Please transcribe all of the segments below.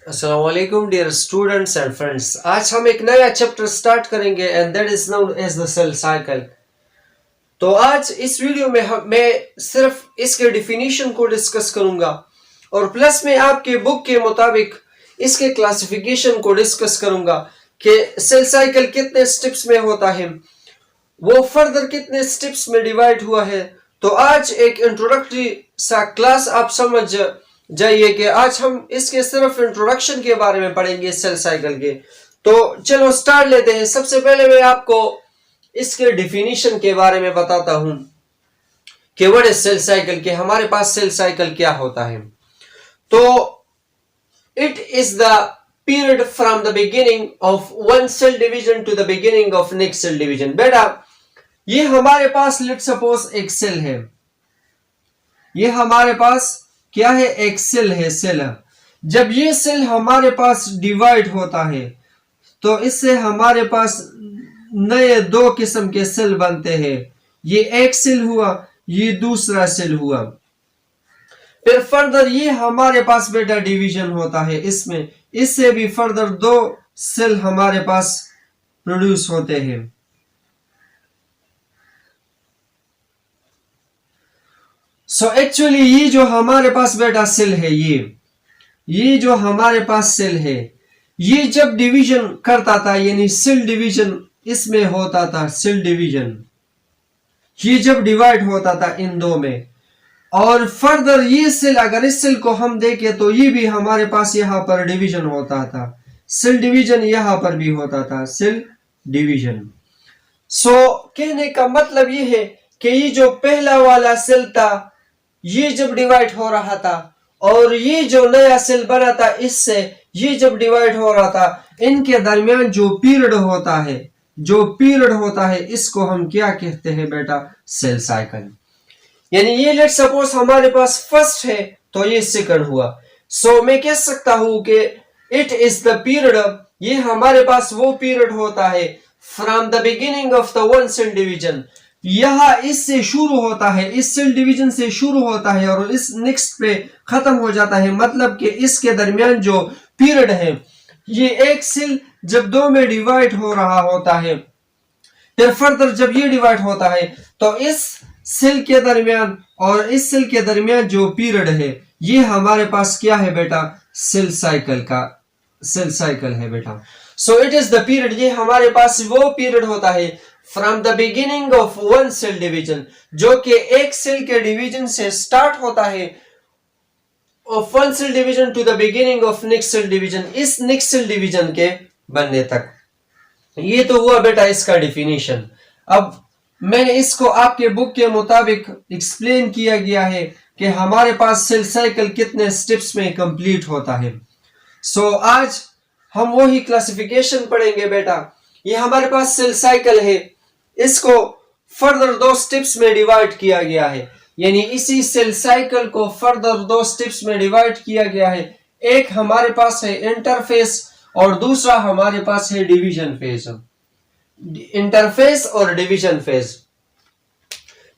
अस्सलाम वालेकुम dear students and friends. आज हम एक नया चैप्टर स्टार्ट करेंगे and that is known as the cell cycle. तो आज इस वीडियो में मैं सिर्फ इसके डिफिनीशन को डिस्कस करूंगा और प्लस में आपके बुक के मुताबिक इसके क्लासिफिकेशन को डिस्कस करूंगा कि सेल साइकिल कितने स्टेप्स में होता है, वो फर्दर कितने स्टेप्स में डिवाइड हुआ है। तो आज एक इंट्रोडक्टरी सा क्लास आप समझ जाइए कि आज हम इसके सिर्फ इंट्रोडक्शन के बारे में पढ़ेंगे सेल साइकिल के। तो चलो स्टार्ट लेते हैं। सबसे पहले मैं आपको इसके डिफिनीशन के बारे में बताता हूं कि व्हाट इज सेल साइकिल, के हमारे पास सेल साइकिल क्या होता है। तो it is the period from the beginning of one cell division to the beginning of next cell division. बेटा ये हमारे पास लेट सपोज एक सेल है, ये हमारे पास क्या है, एक सेल है, सेल। जब ये सेल हमारे पास डिवाइड होता है तो इससे हमारे पास नए दो किस्म के सेल बनते हैं। ये एक सेल हुआ, ये दूसरा सेल हुआ। फिर फर्दर ये हमारे पास बेटा डिवीजन होता है, इसमें इससे भी फर्दर दो सेल हमारे पास प्रोड्यूस होते हैं। सो एक्चुअली ये जो हमारे पास बेटा सेल है, ये जो हमारे पास सेल है, ये जब डिवीजन करता था यानी सेल डिवीजन इसमें होता था, सेल डिवीजन ये जब डिवाइड होता था इन दो में, और फर्दर ये सेल अगर इस सेल को हम देखें तो ये भी हमारे पास यहां पर डिवीजन होता था, सेल डिवीजन यहां पर भी होता था, सेल डिवीजन। सो कहने का मतलब ये है कि ये जो पहला वाला सेल था ये जब डिवाइड हो रहा था और ये जो नया सेल बना था इससे ये जब डिवाइड हो रहा था, इनके दरमियान जो पीरियड होता है इसको हम क्या कहते हैं बेटा, सेल साइकिल। यानी ये लेट सपोज हमारे पास फर्स्ट है तो ये सेकंड हुआ। सो मैं कह सकता हूं कि इट इज द पीरियड, ये हमारे पास वो पीरियड होता है from the beginning of the one cell division. यह इससे शुरू होता है, इस सेल डिवीजन से शुरू होता है और इस नेक्स्ट पे खत्म हो जाता है। मतलब कि इसके दरमियान जो पीरियड है, ये एक सेल जब दो में डिवाइड हो रहा होता है, फिर फर्दर जब ये डिवाइड होता है तो इस सेल के दरमियान और इस सेल के दरमियान जो पीरियड है ये हमारे पास क्या है बेटा, सेल साइकिल है बेटा। So it is the period, ये हमारे पास वो पीरियड होता है from the beginning of one cell division, जो कि एक सेल के डिवीजन से स्टार्ट होता है of one cell division to the beginning of next cell division, इस नेक्स्ट सेल डिवीजन के बनने तक। ये तो हुआ बेटा इसका डिफिनीशन। अब मैंने इसको आपके बुक के मुताबिक एक्सप्लेन किया गया है कि हमारे पास सेल साइकिल कितने स्टेप्स में कंप्लीट होता है। सो आज हम वही क्लासिफिकेशन पढ़ेंगे बेटा। ये हमारे पास सेल साइकिल है, इसको फर्दर दो स्टेप्स में डिवाइड किया गया है, यानी इसी सेल साइकिल को फर्दर दो स्टेप्स में डिवाइड किया गया है। एक हमारे पास है इंटरफेस और दूसरा हमारे पास है डिवीजन फेज, इंटरफेस और डिवीजन फेज।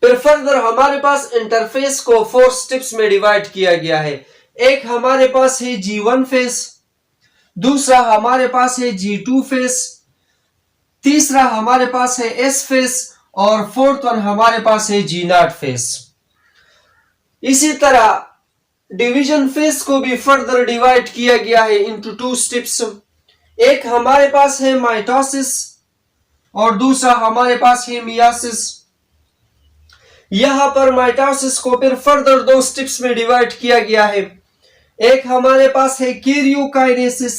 फिर फर्दर हमारे पास इंटरफेस को 4 स्टेप्स में डिवाइड किया गया है। एक हमारे पास है G1 फेज, दूसरा हमारे पास है G2 फेज, तीसरा हमारे पास है S फेज और फोर्थ वन हमारे पास है G0 फेज। इसी तरह डिवीजन फेज को भी फर्दर डिवाइड किया गया है इनटू 2 स्टेप्स। एक हमारे पास है माइटोसिस और दूसरा हमारे पास है मियासिस। यहां पर माइटोसिस को फिर फर्दर 2 स्टेप्स में डिवाइड किया गया है। एक हमारे पास है कैरियोकाइनेसिस,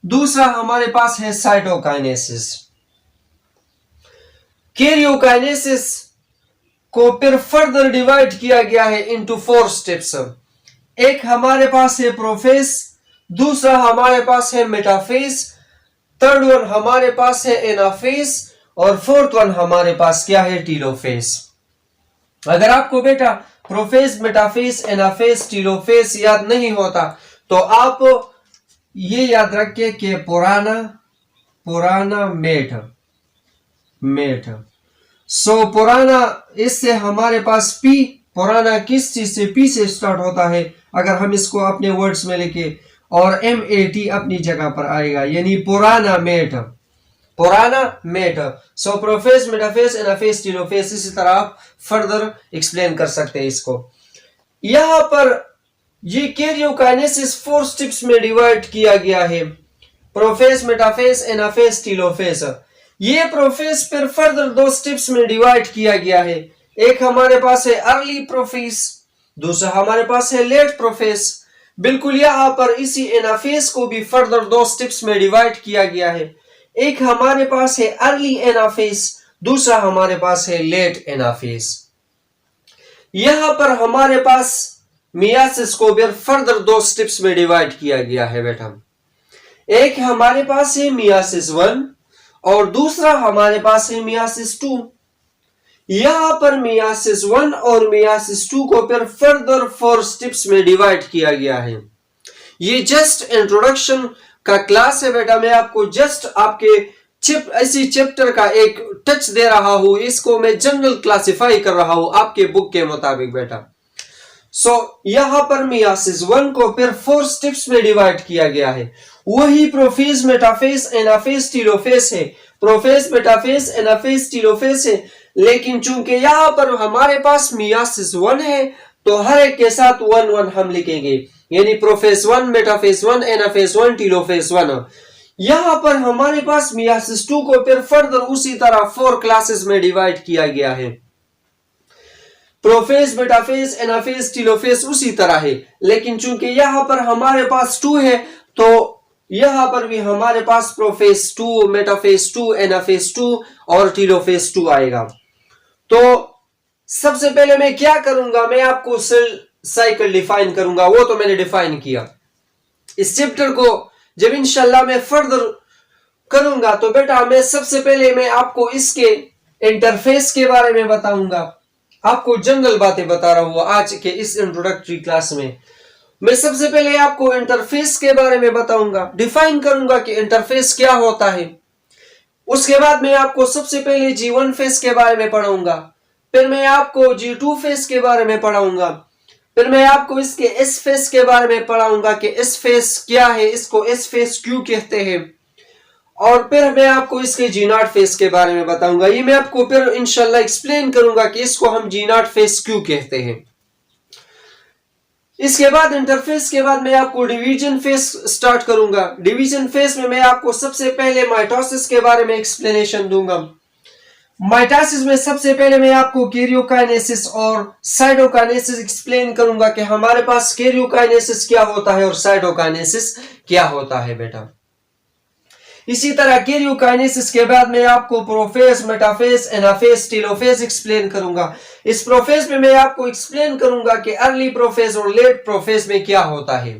दूसरा हमारे पास है साइटोकाइनेसिस। कैरियोकाइनेसिस को फिर फर्दर डिवाइड किया गया है इनटू 4 स्टेप्स। एक हमारे पास है प्रोफेज, दूसरा हमारे पास है मेटाफेज, थर्ड वन हमारे पास है एनाफेज और फोर्थ वन हमारे पास क्या है, टीलोफेज। अगर आपको बेटा प्रोफेज, मेटाफेज, एनाफेज, टीलोफेज याद नहीं होता तो आप ये याद रखिए कि पुराना मेट। सो पुराना, इससे हमारे पास पी, पुराना किस चीज से, पी से स्टार्ट होता है अगर हम इसको अपने वर्ड्स में लिखे, और MAT अपनी जगह पर आएगा, यानी पुराना मेट, पुराना मेट। सो प्रोफेज, मेटाफेज, एनाफेज, टीलोफेज, इसी तरह आप फर्दर एक्सप्लेन कर सकते हैं इसको। यहां पर ये कैरियोकाइनेसिस 4 स्टेप्स में डिवाइड किया गया है, प्रोफेज, मेटाफेज, एनाफेज, टीलोफेज। ये प्रोफेज पर फर्दर 2 स्टेप्स में डिवाइड किया गया है। एक हमारे पास है अर्ली प्रोफेज, दूसरा हमारे पास है लेट प्रोफेज। बिल्कुल यहां पर इसी एनाफेज को भी फर्दर 2 स्टेप्स में डिवाइड किया गया है। एक हमारे पास है अर्ली एनाफेज, दूसरा हमारे पास है लेट एनाफेज। यहां पर हमारे पास मियासिस को भी फर्दर 2 स्टेप्स में डिवाइड किया गया है बेटा। एक हमारे पास है मियासिस 1 और दूसरा हमारे पास है मियासिस 2। यहां पर मियासिस 1 और मियासिस 2 को फिर फर्दर 4 स्टेप्स में डिवाइड किया गया है। ये जस्ट इंट्रोडक्शन का क्लास है बेटा, मैं आपको जस्ट आपके ऐसी चैप्टर का एक टच दे रहा हूं, इसको मैं जनरल क्लासिफाई कर रहा हूं आपके बुक के मुताबिक बेटा। यहां पर मियासिस 1 को फिर 4 स्टेप्स में डिवाइड किया गया है। वही प्रोफेज, मेटाफेज, एनाफेज, टीलोफेज है, प्रोफेज, मेटाफेज, एनाफेज, टीलोफेज है। लेकिन चूंकि यहां पर हमारे पास मियासिस 1 है तो हर एक के साथ 1-1 हम लिखेंगे, यानी प्रोफेज 1, मेटाफेज 1, एनाफेज 1, टीलोफेज 1। यहां पर हमारे पास मियासिस 2 को फिर फर्दर उसी तरह 4 क्लासेस में डिवाइड किया गया है। प्रोफेज, मेटाफेज, एनाफेज, टीलोफेज उसी तरह है, लेकिन चूंकि यहां पर हमारे पास 2 है तो यहां पर भी हमारे पास प्रोफेज 2, मेटाफेज 2, एनाफेज 2 और टीलोफेज 2 आएगा। तो सबसे पहले मैं क्या करूंगा, मैं आपको सेल साइकिल डिफाइन करूंगा, वो तो मैंने डिफाइन किया। इस चैप्टर को जब इंशाल्लाह मैं फर्दर करूंगा तो बेटा मैं सबसे पहले मैं आपको इसके इंटरफेस के बारे में बताऊंगा, आपको जनरल बातें बता रहा हूं आज के इस इंट्रोडक्टरी क्लास में। मैं सबसे पहले आपको इंटरफेस के बारे में बताऊंगा, डिफाइन करूंगा कि इंटरफेस क्या होता है। उसके बाद मैं आपको सबसे पहले G1 फेस के बारे में पढ़ाऊंगा, फिर मैं आपको G2 फेस के बारे में पढ़ाऊंगा, फिर मैं आपको इसके S फेस के बारे में पढ़ाऊंगा कि S फेस क्या है, इसको S फेस क्यों कहते हैं, और फिर मैं आपको इसके G0 फेस के बारे में बताऊंगा। ये मैं आपको फिर इंशाल्लाह एक्सप्लेन करूंगा कि इसको हम G0 फेस क्यों कहते हैं। इसके बाद इंटरफेस के बाद मैं आपको डिवीजन फेस स्टार्ट करूंगा। डिवीजन फेस में मैं आपको सबसे पहले माइटोसिस के बारे में एक्सप्लेनेशन दूंगा। माइटोसिस में सबसे पहले मैं आपको कैरियोकाइनेसिस और साइटोकाइनेसिस एक्सप्लेन करूंगा कि हमारे पास कैरियोकाइनेसिस क्या होता है और साइटोकाइनेसिस क्या होता है बेटा। इसी तरह कैरियोकाइनेसिस के बाद मैं आपको prophase, metaphase, anaphase, telophase explain करूंगा। इस प्रोफेज में मैं आपको एक्सप्लेन करूंगा कि अर्ली प्रोफेज और लेट प्रोफेज में क्या होता है।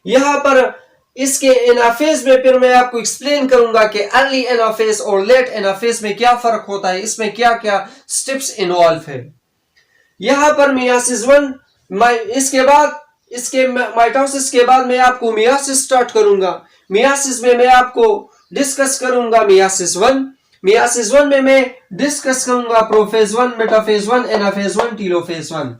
यहां पर इसके एनाफेज में फिर मैं आपको एक्सप्लेन करूंगा कि अर्ली एनाफेज और लेट एनाफेज में क्या फर्क होता है, इसमें क्या क्या स्टेप्स इन्वॉल्व है। यहां पर मियासिस 1, इसके बाद इसके माइटोसिस के बाद मैं आपको मियासिस स्टार्ट करूंगा। मियासिस में मैं आपको डिस्कस करूंगा मियासिस 1। मियासिस 1 में मैं डिस्कस करूंगा प्रोफेज 1, मेटाफेज 1, एनाफेज 1, टीलोफेज 1,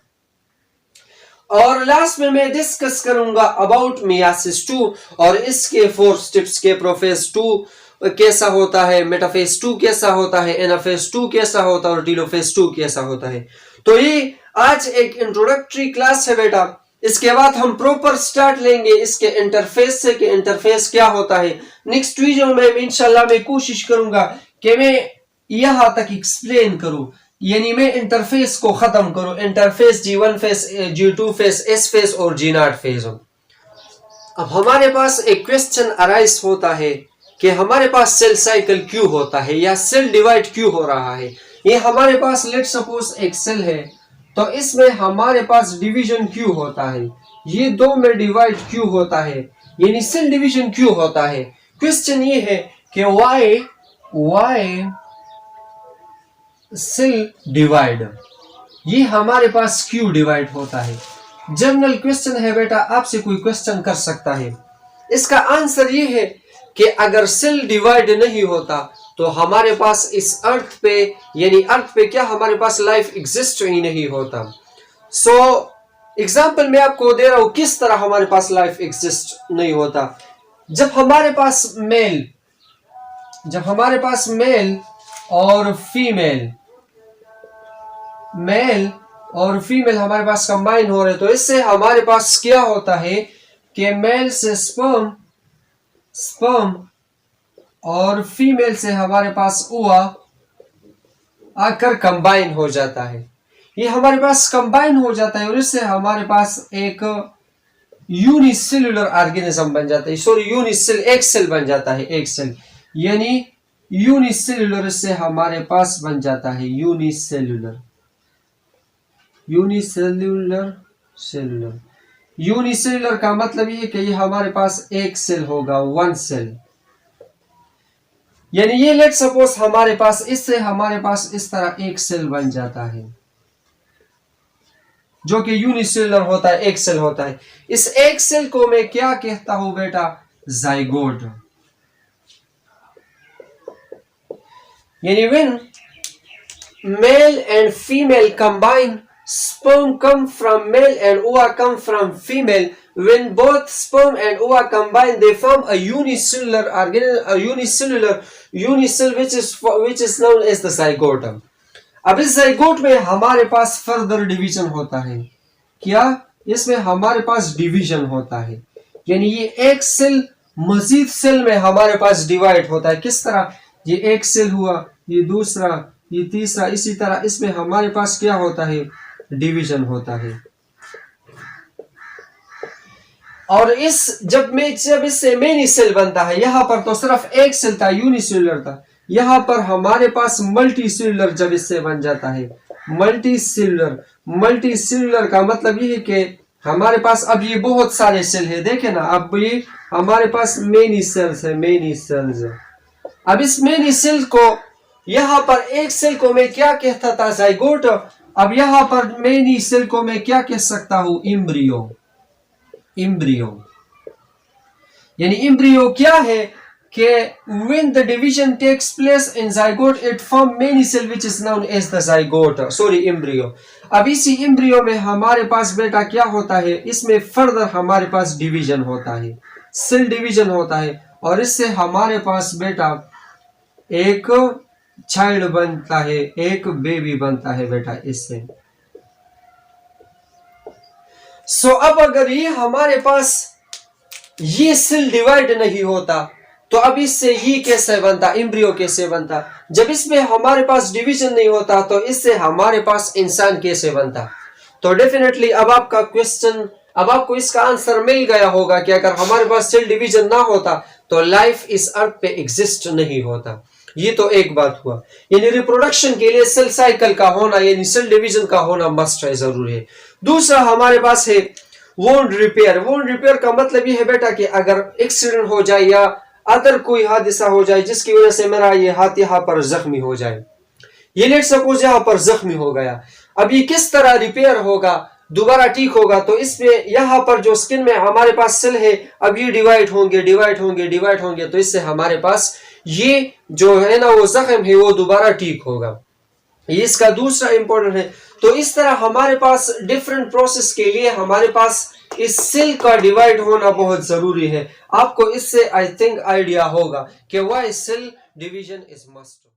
और लास्ट में मैं डिस्कस करूंगा अबाउट मियासिस 2 और इसके 4 स्टेप्स के प्रोफेज 2 कैसा होता है, मेटाफेज 2 कैसा होता है, एनाफेज 2 कैसा होता है और टीलोफेज 2 कैसा होता है। तो ये आज एक इंट्रोडक्टरी क्लास है बेटा। इसके बाद हम प्रॉपर स्टार्ट लेंगे इसके इंटरफेस से कि इंटरफेस क्या होता है। नेक्स्ट वीडियो में इंशाल्लाह मैं कोशिश करूंगा कि मैं यहां तक एक्सप्लेन करूं, यानी मैं इंटरफेस को खत्म करूं। Interface G1 face, G2 face, S face और G0 फेस। अब हमारे पास एक क्वेश्चन अराइज होता है कि हमारे पास सेल साइकिल क्यों होता है या सेल डिवाइड क्यों हो रहा है। ये हमारे पास लेट सपोज एक सेल है तो इसमें हमारे पास डिवीजन क्यों होता है, ये 2 में डिवाइड क्यों होता है, यानी सेल डिवीजन क्यों होता है। क्वेश्चन ये है कि व्हाई सेल डिवाइड, ये हमारे पास क्यों डिवाइड होता है। जनरल क्वेश्चन है बेटा, आपसे कोई क्वेश्चन कर सकता है। इसका आंसर ये है कि अगर सेल डिवाइड नहीं होता तो हमारे पास इस अर्थ पे, यानी अर्थ पे क्या हमारे पास लाइफ एग्जिस्ट ही नहीं होता। सो एग्जाम्पल मैं आपको दे रहा हूं किस तरह हमारे पास लाइफ एग्जिस्ट नहीं होता। जब हमारे पास मेल और फीमेल हमारे पास कंबाइन हो रहे, तो इससे हमारे पास क्या होता है कि मेल से स्पर्म और फीमेल से हमारे पास ओवा आकर कंबाइन हो जाता है। ये हमारे पास कंबाइन हो जाता है और इससे हमारे पास एक यूनिसेल्युलर ऑर्गेनिज्म बन जाता है। एक सेल बन जाता है, एक सेल यानी यूनिसेल्युलर से हमारे पास बन जाता है यूनिसेल्युलर का मतलब ये है कि ये हमारे पास एक सेल होगा, वन सेल। यानी ये लेट सपोज हमारे पास इस तरह एक सेल बन जाता है जो कि यूनिसेलुलर होता है, एक सेल होता है। इस एक सेल को मैं क्या कहता हूं बेटा? जाइगोट। यानी when male and female combine, sperm come from male and ova come from female. When both sperm and ova combine, they form a unicellular which is known as the zygote. अब इस zygote में हमारे पास further division होता है। क्या? इसमें हमारे पास division होता है, यानी ये एक सेल मजीद सेल में हमारे पास डिवाइड होता है। किस तरह? ये एक सेल हुआ, ये दूसरा, ये तीसरा, इसी तरह इसमें हमारे पास क्या होता है? डिवीजन होता है। और जब इससे मेनी सेल बनता है, यहां पर तो सिर्फ एक सेल था, यूनिसेल्युलर था। यहां पर हमारे पास मल्टी सेल्युलर जब इससे बन जाता है, मल्टी सेल्युलर का मतलब ये है कि हमारे पास अब ये बहुत सारे सेल है। देखे ना, अब ये हमारे पास मेनी सेल्स है। अब इस मेनी सेल को, यहां पर एक सेल को मैं क्या कहता था? जाइगोट। अब यहां पर मेनी सेल को मैं क्या कह सकता हूं? इम्ब्रियो। यानी इम्ब्रियो क्या है कि when the division takes place in zygote, it form many cell which is known as the embryo. अब इसी इम्ब्रियो में हमारे पास बेटा क्या होता है? इसमें फर्दर हमारे पास डिवीजन होता है, सेल डिवीजन होता है, और इससे हमारे पास बेटा एक चाइल्ड बनता है, एक बेबी बनता है बेटा इससे। अब अगर ये हमारे पास ये सेल डिवाइड नहीं होता तो अब इससे ये कैसे बनता? इम्ब्रियो कैसे बनता? जब इसमें हमारे पास डिवीजन नहीं होता तो इससे हमारे पास इंसान कैसे बनता? तो डेफिनेटली अब आपको इसका आंसर मिल गया होगा कि अगर हमारे पास सेल डिवीजन ना होता तो लाइफ इस अर्थ पे एग्जिस्ट नहीं होता। ये तो एक बात हुआ। यानी रिप्रोडक्शन के लिए सेल साइकिल का होना, यानी सेल डिवीजन का होना मस्ट है, जरूरी है। दूसरा हमारे पास है वोंड रिपेयर का मतलब ये है बेटा कि अगर एक्सीडेंट हो जाए या अदर कोई हादसा हो जाए जिसकी वजह से मेरा ये हाथ यहाँ पर जख्मी हो जाए, ये लेट सपोज यहाँ पर जख्मी हो गया, अब ये किस तरह रिपेयर होगा, दोबारा ठीक होगा? तो इसमें यहाँ पर जो स्किन में हमारे पास सेल है, अब ये डिवाइड होंगे, तो इससे हमारे पास ये जो है ना वो जख्म है वो दोबारा ठीक होगा। ये इसका दूसरा इंपॉर्टेंट है। तो इस तरह हमारे पास डिफरेंट प्रोसेस के लिए हमारे पास इस सेल का डिवाइड होना बहुत जरूरी है। आपको इससे आई थिंक आइडिया होगा कि why cell division is must.